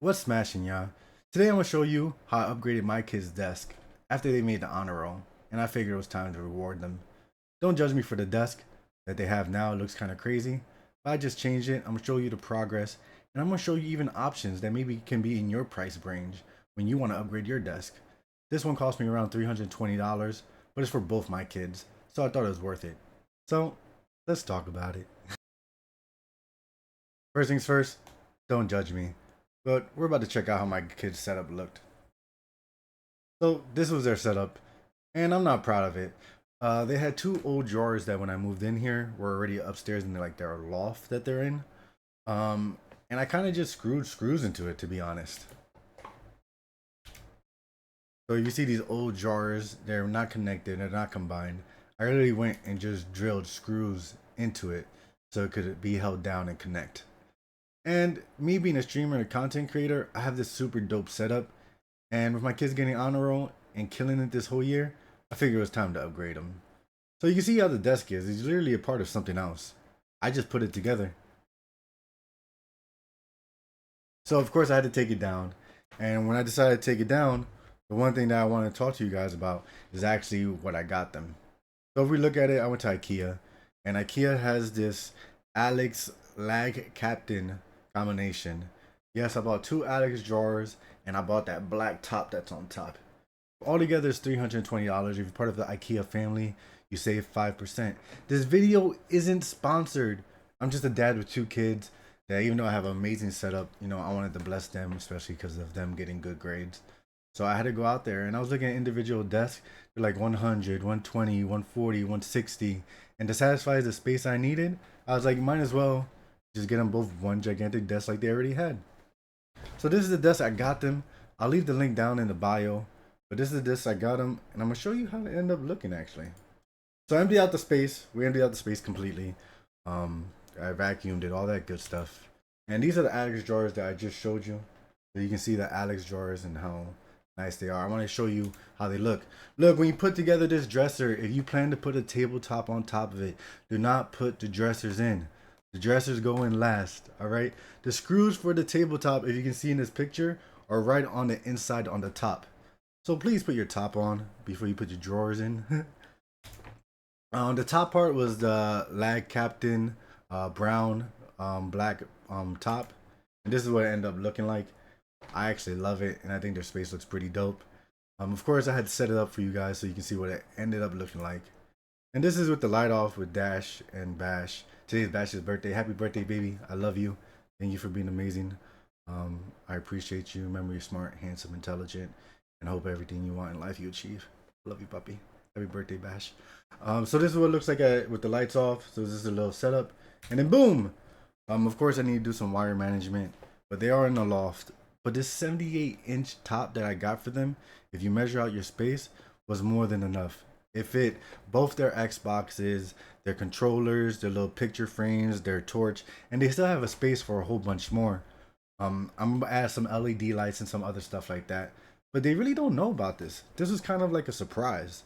What's smashing, y'all? Today I'm gonna show you how I upgraded my kid's desk after they made the honor roll, and I figured it was time to reward them. Don't judge me for the desk that they have now. It looks kind of crazy, but I just changed it. I'm gonna show you the progress, and I'm gonna show you even options that maybe can be in your price range when you want to upgrade your desk. This one cost me around $320, but it's for both my kids, so I thought it was worth it. So let's talk about it. First things first, don't judge me. But we're about to check out how my kids' setup looked. So this was their setup, and I'm not proud of it. They had two old drawers that when I moved in here were already upstairs in like their loft that they're in. Um, and I kind of just screwed screws into it, to be honest. So you see these old drawers, they're not connected, they're not combined. I really went and just drilled screws into it so it could be held down and connect. And me being a streamer and a content creator, I have this super dope setup. And with my kids getting honor roll and killing it this whole year, I figured it was time to upgrade them. So you can see how the desk is. It's literally a part of something else. I just put it together. So of course I had to take it down. And when I decided to take it down, the one thing that I want to talk to you guys about is actually what I got them. So if we look at it, I went to Ikea. And Ikea has this Alex Lagkapten combination. Yes, I bought two Alex drawers and I bought that black top that's on top. Altogether it's $320. If you're part of the IKEA family, you save 5%. This video isn't sponsored. I'm just a dad with two kids that even though I have an amazing setup, I wanted to bless them, especially because of them getting good grades. So I had to go out there and I was looking at individual desks. They're like 100, 120, 140, 160. And to satisfy the space I needed, I was like, might as well just get them both one gigantic desk like they already had. So this is the desk I got them. I'll leave the link down in the bio. But this is the desk I got them. And I'm going to show you how it ended up looking actually. So I emptied out the space. We emptied out the space completely. I vacuumed it, all that good stuff. And these are the Alex drawers that I just showed you. So you can see the Alex drawers and how nice they are. I want to show you how they look. Look, when you put together this dresser, if you plan to put a tabletop on top of it, do not put the dressers in. The dressers go in last, all right? The screws for the tabletop, if you can see in this picture, are right on the inside on the top. So please put your top on before you put your drawers in. The top part was the Lagkapten brown black top. And this is what it ended up looking like. I actually love it, and I think their space looks pretty dope. Of course, I had to set it up for you guys so you can see what it ended up looking like. And this is with the light off with Dash and Bash. Today's Bash's birthday. Happy birthday, baby. I love you. Thank you for being amazing. I appreciate you. Remember, you're smart, handsome, intelligent, and I hope everything you want in life you achieve. Love you, puppy. Happy birthday, Bash. So this is what it looks like with the lights off. So this is a little setup. And then boom! Of course, I need to do some wire management, but they are in the loft. But this 78-inch top that I got for them, if you measure out your space, was more than enough. It fit both their Xboxes, their controllers, their little picture frames, their torch, and they still have a space for a whole bunch more. I'm gonna add some LED lights and some other stuff like that. But they really don't know about this. This was kind of like a surprise.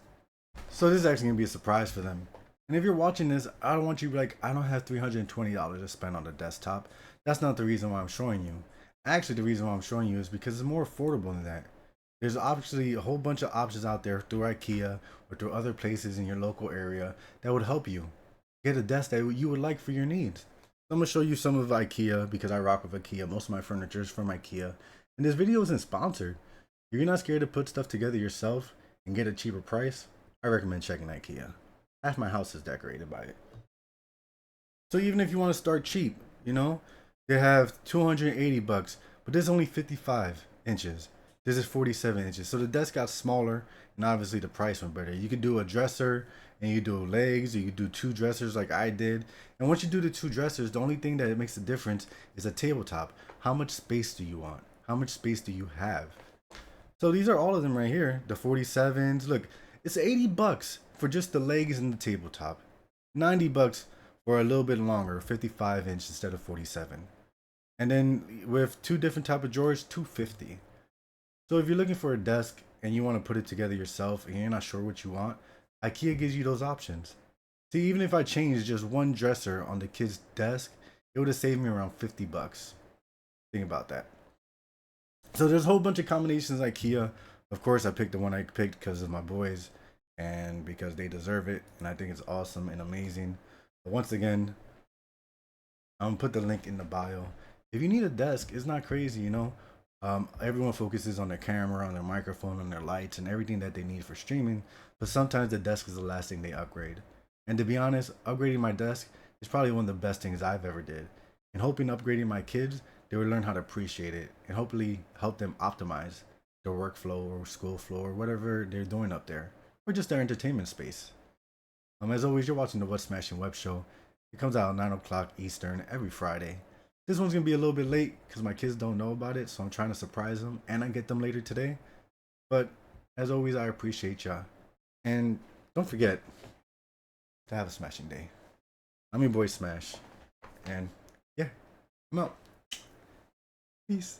So this is actually gonna be a surprise for them. And if you're watching this, I don't want you to be like, I don't have $320 to spend on the desktop. That's not the reason why I'm showing you. Actually, the reason why I'm showing you is because it's more affordable than that. There's obviously a whole bunch of options out there through IKEA or through other places in your local area that would help you get a desk that you would like for your needs. So I'm gonna show you some of IKEA because I rock with IKEA. Most of my furniture is from IKEA. And this video isn't sponsored. If you're not scared to put stuff together yourself and get a cheaper price, I recommend checking IKEA. Half my house is decorated by it. So even if you want to start cheap, they have 280 bucks, but this is only 55 inches. This is 47 inches. So the desk got smaller and obviously the price went better. You could do a dresser and you do legs, you could do two dressers like I did. And once you do the two dressers, the only thing that makes a difference is a tabletop. How much space do you want? How much space do you have? So these are all of them right here. The 47s. Look, it's 80 bucks for just the legs and the tabletop. 90 bucks for a little bit longer, 55 inch instead of 47. And then with two different type of drawers, 250. So if you're looking for a desk and you want to put it together yourself and you're not sure what you want, IKEA gives you those options. See, even if I changed just one dresser on the kid's desk, it would have saved me around 50 bucks. Think about that. So there's a whole bunch of combinations IKEA. Of course, I picked the one I picked because of my boys and because they deserve it, and I think it's awesome and amazing. But once again, I'm gonna put the link in the bio. If you need a desk, it's not crazy, you know. Everyone focuses on their camera, on their microphone, on their lights, and everything that they need for streaming. But sometimes the desk is the last thing they upgrade. And to be honest, upgrading my desk is probably one of the best things I've ever did. And hoping upgrading my kids, they would learn how to appreciate it and hopefully help them optimize their workflow or school flow or whatever they're doing up there, or just their entertainment space. As always, you're watching the What's Smashing Web Show. It comes out at 9 o'clock Eastern every Friday. This one's gonna be a little bit late because my kids don't know about it, so I'm trying to surprise them and I get them later today. But as always, I appreciate y'all. And don't forget to have a smashing day. I'm your boy Smash. And yeah, I'm out. Peace.